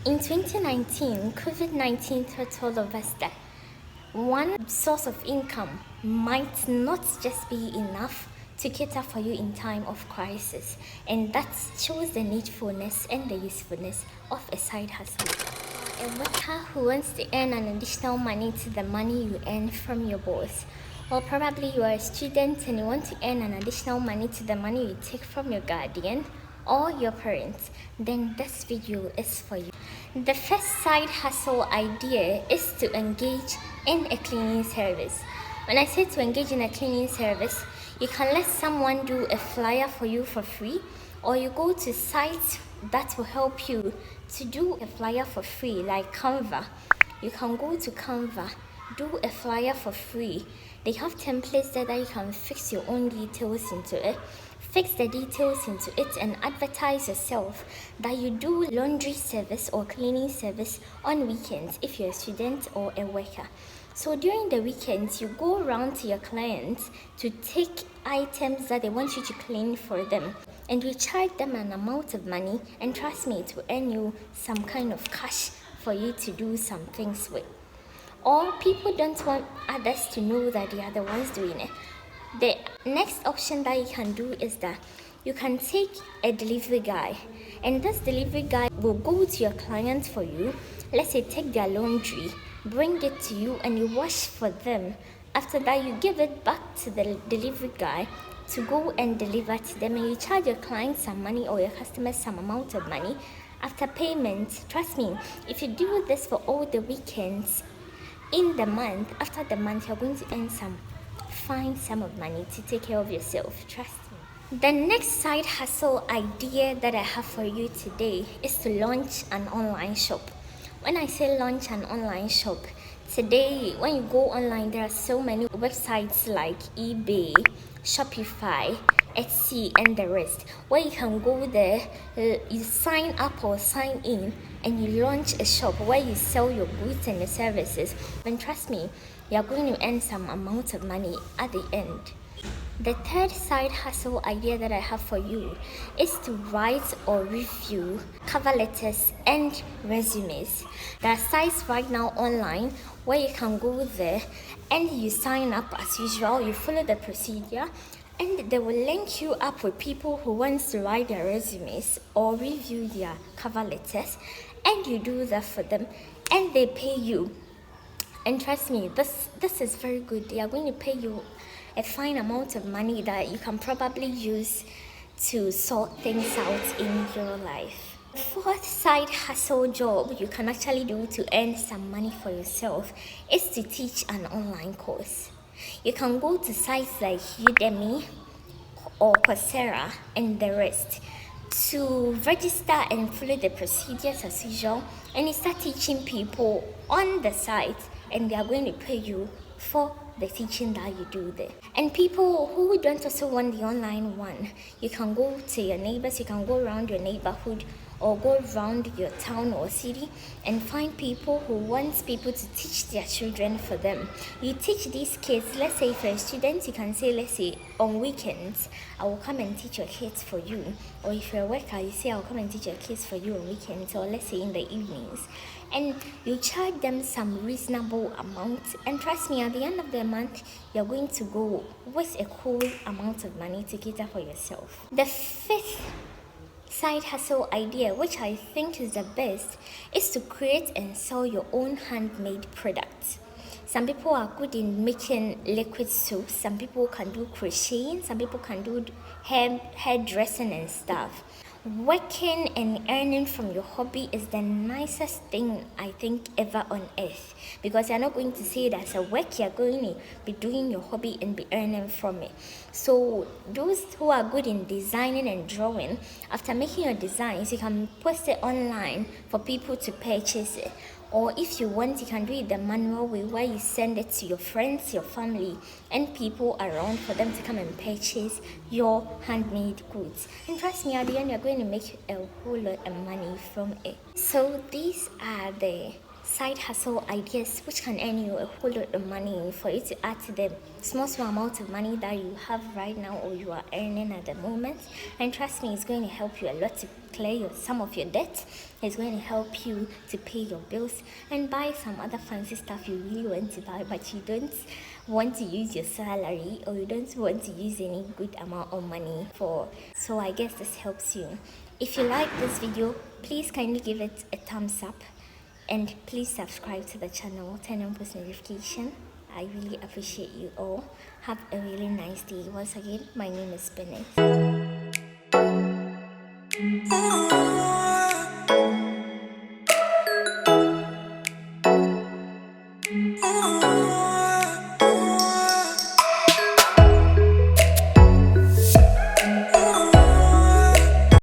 In 2019, COVID-19 taught all of us that one source of income might not just be enough to cater for you in time of crisis, and that shows the needfulness and the usefulness of a side hustle. A worker who wants to earn an additional money to the money you earn from your boss, or probably you are a student and you want to earn an additional money to the money you take from your guardian or your parents, then this video is for you. The first side hustle idea is to engage in a cleaning service. When I say to engage in a cleaning service, you can let someone do a flyer for you for free, or you go to sites that will help you to do a flyer for free, like Canva. You can go to Canva, do a flyer for free. They have templates there that you can fix your own details into it. Fix the details into it and advertise yourself that you do laundry service or cleaning service on weekends if you're a student or a worker. So during the weekends, you go around to your clients to take items that they want you to clean for them, and you charge them an amount of money, and trust me, it will earn you some kind of cash for you to do some things with. Or people don't want others to know that they are the ones doing it. The next option that you can do is that you can take a delivery guy, and this delivery guy will go to your clients for you. Let's say take their laundry, bring it to you, and you wash for them. After that, you give it back to the delivery guy to go and deliver to them, and you charge your client some money or your customers some amount of money. After payment, trust me, if you do this for all the weekends in the month, after the month, you're going to earn some fine sum of money to take care of yourself. Trust me. The next side hustle idea that I have for you today is to launch an online shop. When I say launch an online shop, today when you go online, there are so many websites like eBay, Shopify, Etsy, and the rest, where you can go there, you sign up or sign in, and you launch a shop where you sell your goods and your services. And trust me, you're going to earn some amount of money at the end. The third side hustle idea that I have for you is to write or review cover letters and resumes. There are sites right now online where you can go there and you sign up as usual, you follow the procedure, and they will link you up with people who want to write their resumes or review their cover letters, and you do that for them and they pay you. And trust me, this is very good. They are going to pay you a fine amount of money that you can probably use to sort things out in your life. The fourth side hustle job you can actually do to earn some money for yourself is to teach an online course. You can go to sites like Udemy or Coursera and the rest to register and follow the procedures as usual, and you start teaching people on the site, and they are going to pay you for the teaching that you do there. And people who don't also want the online one, you can go to your neighbors, you can go around your neighborhood or go around your town or city and find people who want people to teach their children for them. You teach these kids. Let's say if you're a student, you can say, let's say on weekends, I will come and teach your kids for you. Or if you're a worker, you say, I'll come and teach your kids for you on weekends, or let's say in the evenings. And you charge them some reasonable amount, and trust me, at the end of the month, you're going to go with a cool amount of money to cater for yourself. The fifth side hustle idea, which I think is the best, is to create and sell your own handmade products. Some people are good in making liquid soaps, some people can do crocheting, some people can do hairdressing and stuff. Working and earning from your hobby is the nicest thing I think ever on earth, because you're not going to say it as a work, you're going to be doing your hobby and be earning from it. So those who are good in designing and drawing, after making your designs, you can post it online for people to purchase it. Or if you want, you can do it the manual way, where you send it to your friends, your family, and people around for them to come and purchase your handmade goods. And trust me, at the end, you're going to make a whole lot of money from it. So these are the side hustle ideas which can earn you a whole lot of money, for you to add to the small amount of money that you have right now or you are earning at the moment. And trust me, it's going to help you a lot to clear some of your debt. It's going to help you to pay your bills and buy some other fancy stuff you really want to buy, but you don't want to use your salary, or you don't want to use any good amount of money for. So I guess this helps you. If you like this video, please kindly give it a thumbs up, and please subscribe to the channel, turn on post notification. I really appreciate you all. Have a really nice day. Once again, my name is Bennett.